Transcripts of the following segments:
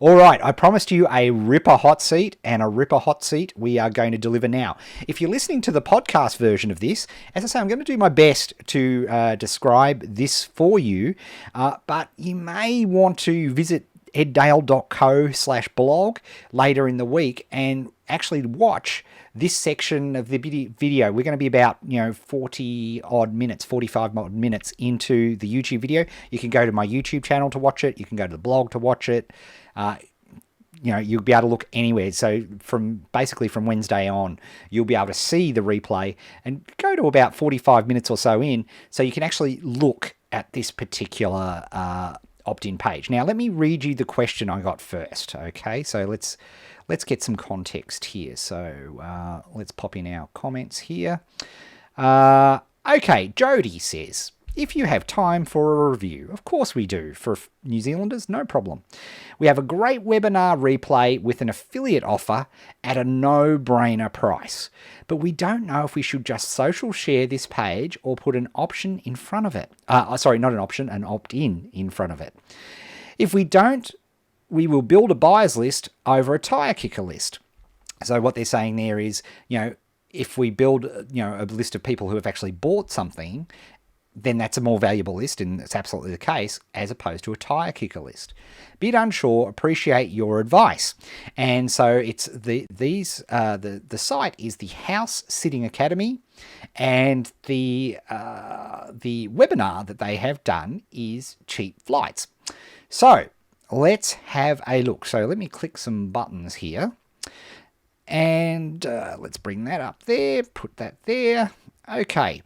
All right, I promised you a ripper hot seat, and a ripper hot seat we are going to deliver now. If you're listening to the podcast version of this, as I say, I'm going to do my best to describe this for you, but you may want to visit eddale.co/blog later in the week and actually watch this section of the video. We're going to be about 40 odd minutes, 45 odd minutes into the YouTube video. You can go to my YouTube channel to watch it. You can go to the blog to watch it. You'll be able to look anywhere. So basically from Wednesday on, you'll be able to see the replay and go to about 45 minutes or so in, so you can actually look at this particular opt-in page. Now, let me read you the question I got first. Okay, so let's get some context here. So let's pop in our comments here. Okay, Jody says, if you have time for a review, of course we do. For New Zealanders, no problem. We have a great webinar replay with an affiliate offer at a no-brainer price. But we don't know if we should just social share this page or put an option in front of it. Sorry, not an option, an opt-in in front of it. If we don't, we will build a buyers list over a tire kicker list. So what they're saying there is, if we build, a list of people who have actually bought something, then that's a more valuable list, and it's absolutely the case, as opposed to a tire kicker list. Bit unsure, appreciate your advice. And so it's the site is the House Sitting Academy, and the webinar that they have done is cheap flights. So let's have a look. So let me click some buttons here, and let's bring that up there, put that there. Okay.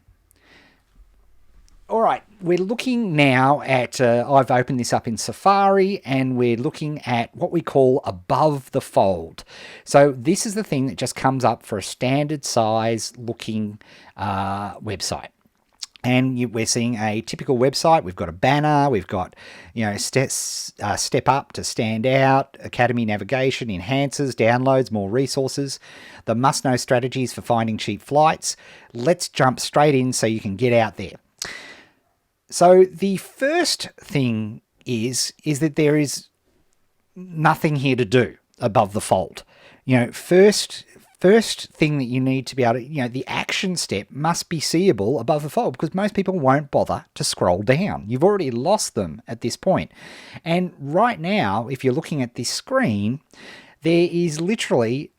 All right, we're looking now at, I've opened this up in Safari, and we're looking at what we call above the fold. So this is the thing that just comes up for a standard size looking website. And we're seeing a typical website. We've got a banner. We've got, step up to stand out, Academy navigation, enhancers, downloads, more resources, the must-know strategies for finding cheap flights. Let's jump straight in so you can get out there. So the first thing is that there is nothing here to do above the fold. First thing that you need to be able to, the action step must be seeable above the fold, because most people won't bother to scroll down. You've already lost them at this point. And right now, if you're looking at this screen, there is literally,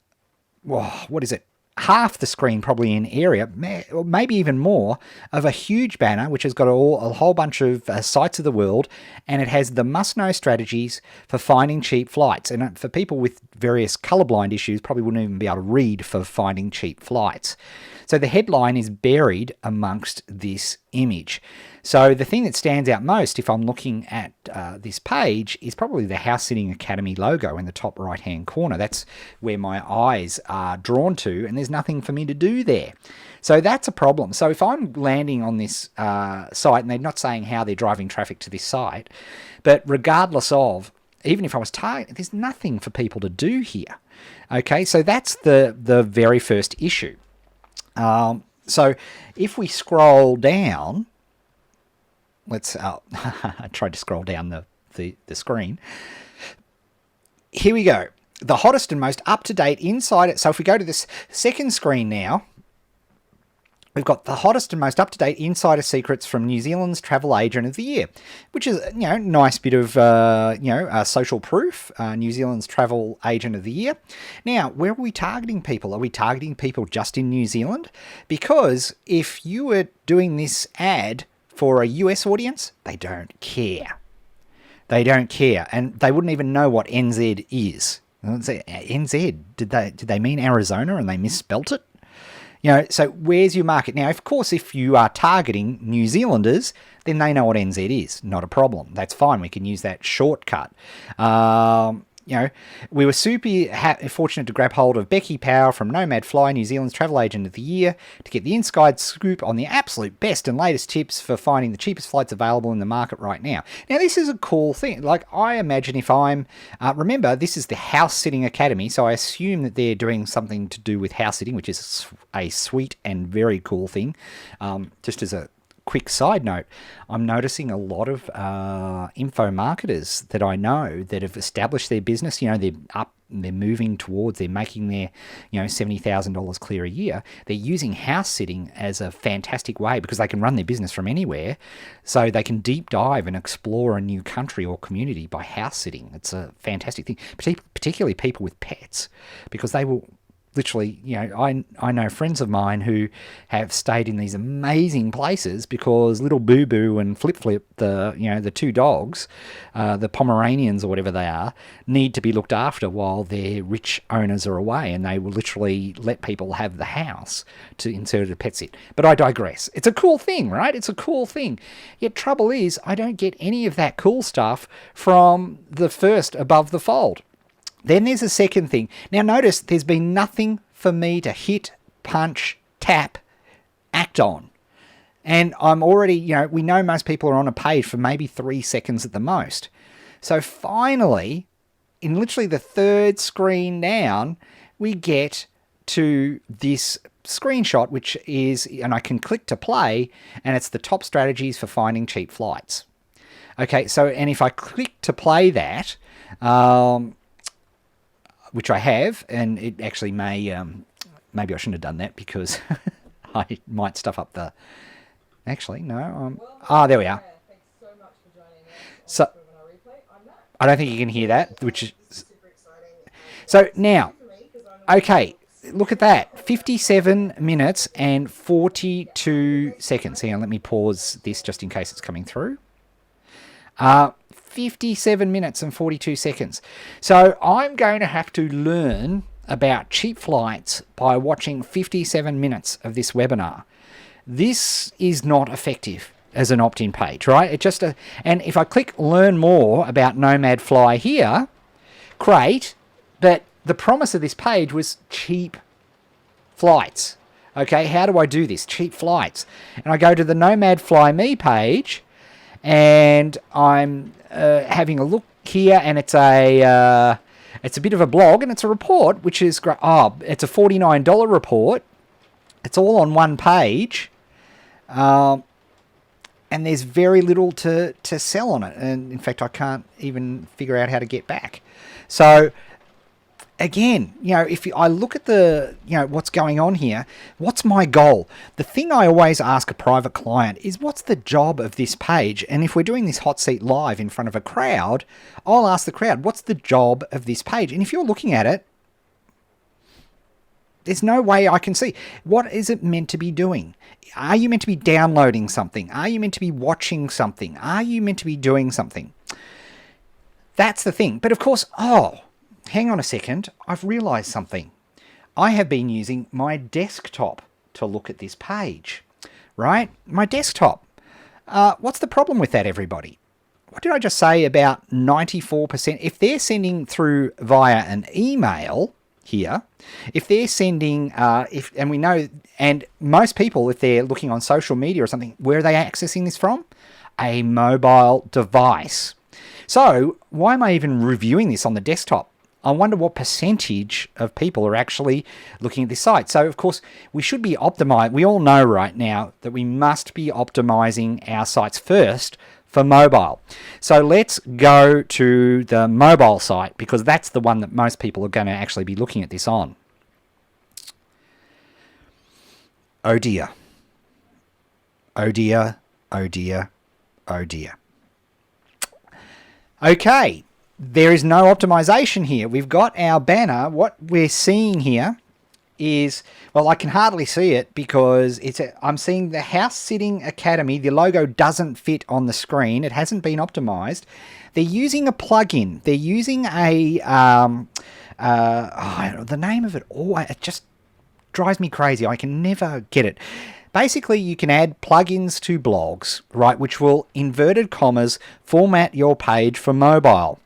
what is it? Half the screen probably in area, or maybe even more, of a huge banner which has got a whole bunch of sites of the world, and it has the must-know strategies for finding cheap flights. And for people with various colorblind issues, probably wouldn't even be able to read for finding cheap flights. So the headline is buried amongst this image. So the thing that stands out most, if I'm looking at this page, is probably the House Sitting Academy logo in the top right-hand corner. That's where my eyes are drawn to, and there's nothing for me to do there. So that's a problem. So if I'm landing on this site, and they're not saying how they're driving traffic to this site, but regardless of, even if I was targeted, there's nothing for people to do here. Okay, so that's the very first issue. So if we scroll down, I tried to scroll down the screen. Here we go. The hottest and most up-to-date insider. So if we go to this second screen now, we've got the hottest and most up-to-date insider secrets from New Zealand's travel agent of the year, which is, nice bit of, social proof. New Zealand's travel agent of the year. Now, where are we targeting people? Are we targeting people just in New Zealand? Because if you were doing this ad for a US audience, they don't care. They don't care, and they wouldn't even know what NZ is. NZ, did they mean Arizona and they misspelt it? So where's your market? Now, of course, if you are targeting New Zealanders, then they know what NZ is. Not a problem. That's fine. We can use that shortcut. We were super fortunate to grab hold of Becky Power from Nomad Fly, New Zealand's travel agent of the year, to get the inside scoop on the absolute best and latest tips for finding the cheapest flights available in the market right now. Now, this is a cool thing. Like, I imagine if I'm, remember, this is the House Sitting Academy, so I assume that they're doing something to do with house sitting, which is a sweet and very cool thing. Just as a quick side note, I'm noticing a lot of info marketers that I know that have established their business. They're moving towards, they're making their, $70,000 clear a year. They're using house sitting as a fantastic way because they can run their business from anywhere. So they can deep dive and explore a new country or community by house sitting. It's a fantastic thing, particularly people with pets, because they will literally, I know friends of mine who have stayed in these amazing places because little Boo Boo and Flip Flip, the two dogs, the Pomeranians or whatever they are, need to be looked after while their rich owners are away, and they will literally let people have the house to insert a pet sit. But I digress. It's a cool thing, right? It's a cool thing. Yet trouble is, I don't get any of that cool stuff from the first above the fold. Then there's a second thing. Now notice there's been nothing for me to hit, punch, tap, act on. And I'm already, we know most people are on a page for maybe 3 seconds at the most. So finally, in literally the third screen down, we get to this screenshot, which is, and I can click to play, and it's the top strategies for finding cheap flights. Okay, so, and if I click to play that, which I have, and it actually may, maybe I shouldn't have done that because I might stuff up the, actually, no, there we are. Thanks so much for joining us. So, I don't think you can hear that, which is, so now, okay, look at that, 57 minutes and 42 seconds. Hang on, let me pause this just in case it's coming through. 57 minutes and 42 seconds. So I'm going to have to learn about cheap flights by watching 57 minutes of this webinar. This is not effective as an opt-in page, right? It just and if I click learn more about Nomad Fly here, great, but the promise of this page was cheap flights. Okay, how do I do this? Cheap flights. And I go to the Nomad Fly Me page, and I'm having a look here, and it's a bit of a blog, and it's a report, which is great. Oh, it's a $49 report. It's all on one page, and there's very little to sell on it. And in fact, I can't even figure out how to get back. So again, if I look at the, what's going on here, what's my goal? The thing I always ask a private client is, what's the job of this page? And if we're doing this hot seat live in front of a crowd, I'll ask the crowd, what's the job of this page? And if you're looking at it, there's no way I can see. What is it meant to be doing? Are you meant to be downloading something? Are you meant to be watching something? Are you meant to be doing something? That's the thing. But of course, hang on a second, I've realised something. I have been using my desktop to look at this page, right? My desktop. What's the problem with that, everybody? What did I just say about 94%? If they're sending through via an email here, if they're sending, and we know, and most people, if they're looking on social media or something, where are they accessing this from? A mobile device. So why am I even reviewing this on the desktop? I wonder what percentage of people are actually looking at this site. So, of course, we should be optimized. We all know right now that we must be optimizing our sites first for mobile. So let's go to the mobile site, because that's the one that most people are going to actually be looking at this on. Oh dear. Oh dear. Oh dear. Oh dear. Okay. There is no optimization here. We've got our banner. What we're seeing here is, well, I can hardly see it because I'm seeing the House Sitting Academy. The logo doesn't fit on the screen. It hasn't been optimized. They're using a plugin. They're using a, the name of it, it just drives me crazy. I can never get it. Basically, you can add plugins to blogs, right, which will, inverted commas, format your page for mobile.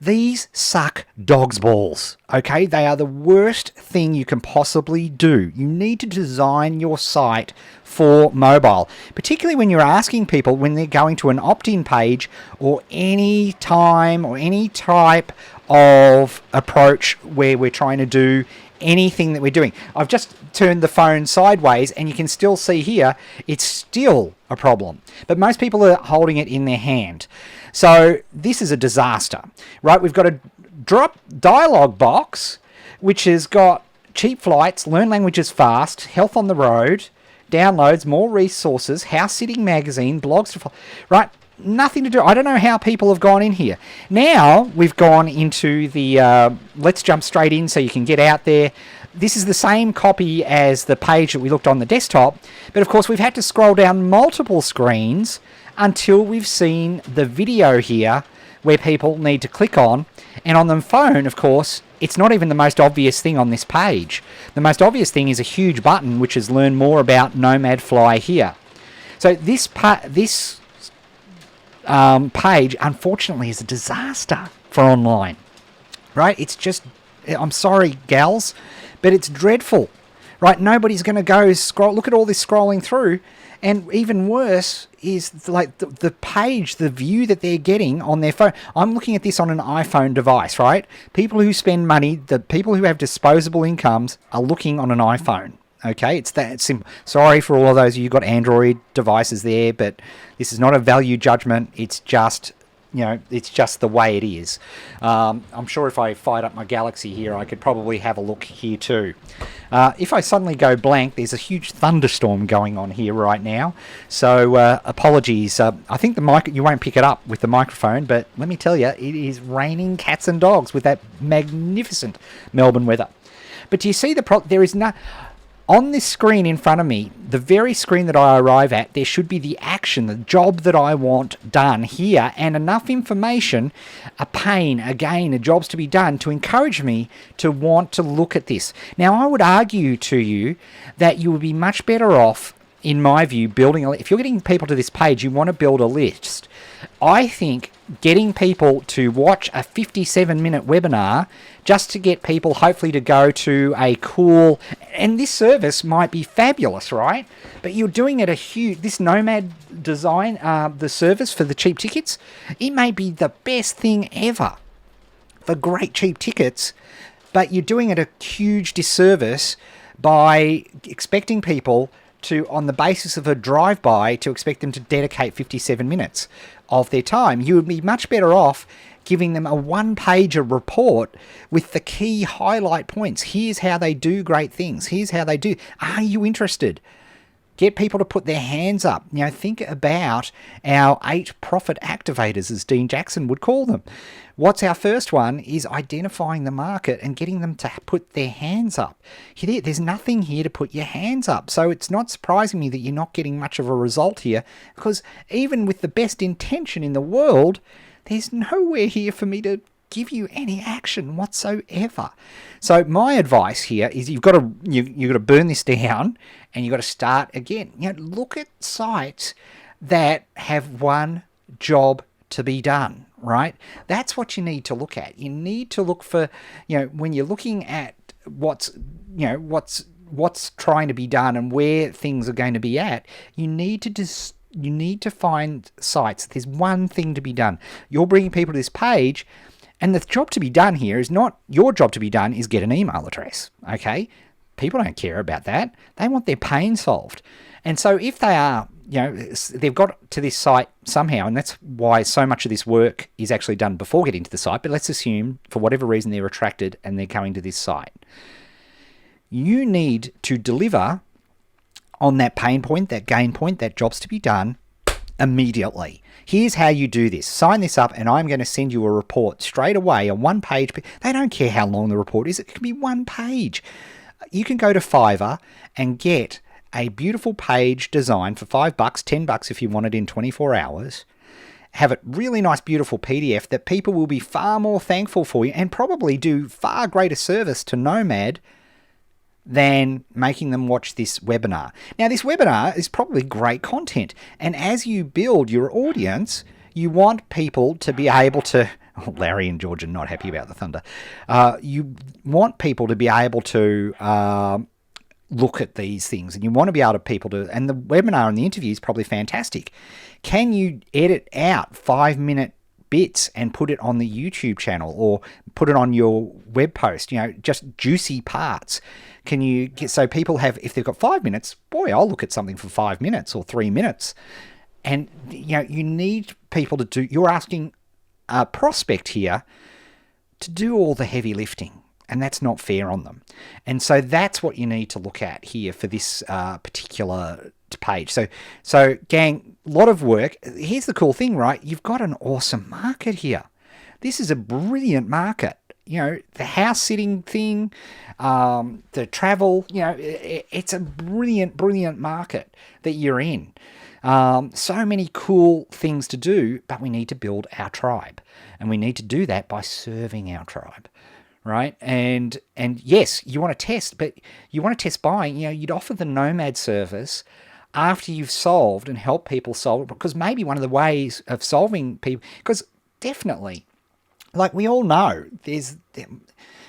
These suck dog's balls, okay? They are the worst thing you can possibly do. You need to design your site for mobile, particularly when you're asking people when they're going to an opt-in page or any time or any type of approach where we're trying to do anything that we're doing. I've just turned the phone sideways and you can still see here it's still a problem. But most people are holding it in their hand. So this is a disaster, right? We've got a drop dialogue box which has got cheap flights, learn languages fast, health on the road, downloads, more resources, house sitting magazine, blogs to follow, right? Nothing to do. I don't know how people have gone in here. Now we've gone into the, let's jump straight in so you can get out there. This is the same copy as the page that we looked on the desktop, but of course we've had to scroll down multiple screens until we've seen the video here where people need to click on. And on the phone, of course, it's not even the most obvious thing on this page. The most obvious thing is a huge button which is learn more about Nomad Fly here. So this page, unfortunately, is a disaster for online, right? It's just, I'm sorry, gals, but it's dreadful, right? Nobody's going to go scroll. Look at all this scrolling through, and even worse is like the page, the view that they're getting on their phone. I'm looking at this on an iPhone device, right? People who spend money, the people who have disposable incomes, are looking on an iPhone. Okay, it's that simple. Sorry for all of those of you who got Android devices there, but this is not a value judgment. It's just, it's just the way it is. I'm sure if I fired up my Galaxy here, I could probably have a look here too. If I suddenly go blank, there's a huge thunderstorm going on here right now. So apologies. I think you won't pick it up with the microphone, but let me tell you, it is raining cats and dogs with that magnificent Melbourne weather. But do you see there is no... On this screen in front of me, the very screen that I arrive at, there should be the action, the job that I want done here, and enough information, a pane, again, a job's to be done to encourage me to want to look at this. Now, I would argue to you that you would be much better off, in my view, if you're getting people to this page, you want to build a list. I think getting people to watch a 57-minute webinar just to get people hopefully to go to a cool, and this service might be fabulous, right? But you're doing it this Nomad design, the service for the cheap tickets, it may be the best thing ever for great cheap tickets, but you're doing it a huge disservice by expecting people to, on the basis of a drive-by, to expect them to dedicate 57 minutes of their time. You would be much better off giving them a one-pager report with the key highlight points. Here's how they do great things. Here's how they do. Are you interested? Get people to put their hands up. Think about our 8 profit activators, as Dean Jackson would call them. What's our first one is identifying the market and getting them to put their hands up. There's nothing here to put your hands up. So it's not surprising me that you're not getting much of a result here, because even with the best intention in the world, there's nowhere here for me to give you any action whatsoever. So my advice here is you've got to burn this down and you've got to start again. Look at sites that have one job to be done, right? That's what you need to look at. You need to look for, when you're looking at what's trying to be done and where things are going to be at, you need to find sites. There's one thing to be done. You're bringing people to this page, and the job to be done here is not your job to be done is get an email address, okay? People don't care about that. They want their pain solved. And so if they are, they've got to this site somehow, and that's why so much of this work is actually done before getting to the site, but let's assume for whatever reason they're attracted and they're going to this site. You need to deliver on that pain point, that gain point, that job's to be done immediately. Here's how you do this. Sign this up and I'm going to send you a report straight away, a one-page. They don't care how long the report is. It can be one page. You can go to Fiverr and get a beautiful page design for $5, $10 if you want it in 24 hours. Have it really nice, beautiful PDF that people will be far more thankful for you and probably do far greater service to Nomad than making them watch this webinar. Now, this webinar is probably great content. And as you build your audience, you want people to be able to... Oh, Larry and George are not happy about the thunder. You want people to be able to look at these things, and you want to be able to people to... And the webinar and the interview is probably fantastic. Can you edit out 5-minute bits and put it on the YouTube channel or put it on your web post, just juicy parts. Can you get, so people have, if they've got 5 minutes, boy, I'll look at something for 5 minutes or 3 minutes. And, you need people to do, you're asking a prospect here to do all the heavy lifting. And that's not fair on them. And so that's what you need to look at here for this particular page. So gang, a lot of work. Here's the cool thing, right? You've got an awesome market here. This is a brilliant market. The house sitting thing, the travel, it's a brilliant, brilliant market that you're in. So many cool things to do, but we need to build our tribe. And we need to do that by serving our tribe. Right. And yes, you want to test, but you want to test buying. You'd offer the Nomad service after you've solved and help people solve it, because maybe one of the ways of solving people, because definitely, like we all know, there's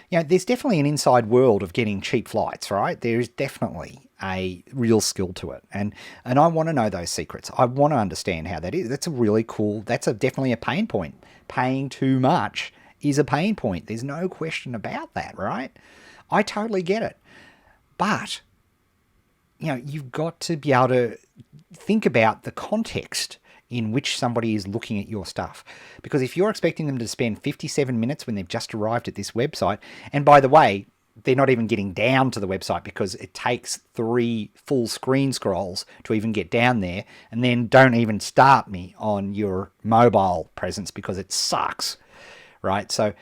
definitely an inside world of getting cheap flights, right? There is definitely a real skill to it. And I want to know those secrets. I want to understand how that is. That's a really cool, definitely a pain point. Paying too much is a pain point. There's no question about that, right? I totally get it. But, you've got to be able to think about the context in which somebody is looking at your stuff. Because if you're expecting them to spend 57 minutes when they've just arrived at this website, and by the way, they're not even getting down to the website because it takes 3 full screen scrolls to even get down there, and then don't even start me on your mobile presence because it sucks. Right. So,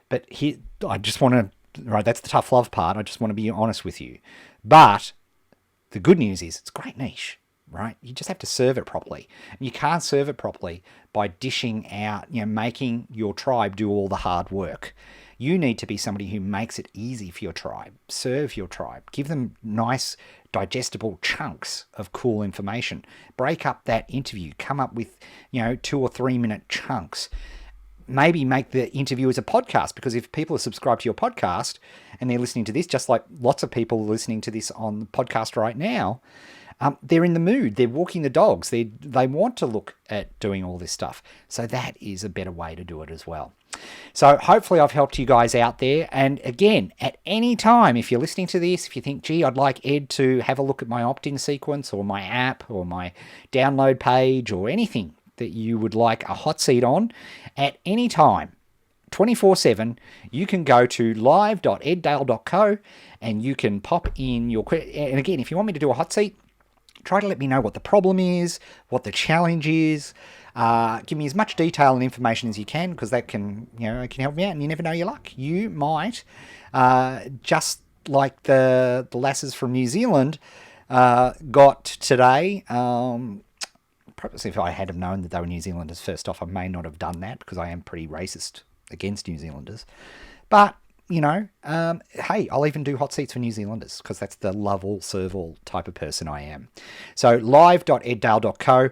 but here, I just want to, right, that's the tough love part. I just want to be honest with you. But the good news is it's a great niche, right? You just have to serve it properly. And you can't serve it properly by dishing out, making your tribe do all the hard work. You need to be somebody who makes it easy for your tribe. Serve your tribe. Give them nice, digestible chunks of cool information. Break up that interview. Come up with, 2 or 3 minute chunks. Maybe make the interview as a podcast, because if people are subscribed to your podcast and they're listening to this, just like lots of people listening to this on the podcast right now, they're in the mood. They're walking the dogs. They want to look at doing all this stuff. So that is a better way to do it as well. So hopefully I've helped you guys out there. And again, at any time, if you're listening to this, if you think, gee, I'd like Ed to have a look at my opt-in sequence or my app or my download page or anything that you would like a hot seat on, at any time, 24/7, you can go to live.eddale.co and you can pop in your question. And again, if you want me to do a hot seat, try to let me know what the problem is, what the challenge is. Give me as much detail and information as you can, because that can, it can help me out. And you never know your luck. You might, just like the lasses from New Zealand got today. Perhaps if I had have known that they were New Zealanders first off, I may not have done that, because I am pretty racist against New Zealanders. But, hey, I'll even do hot seats for New Zealanders, because that's the love all, serve all type of person I am. So live.eddale.co.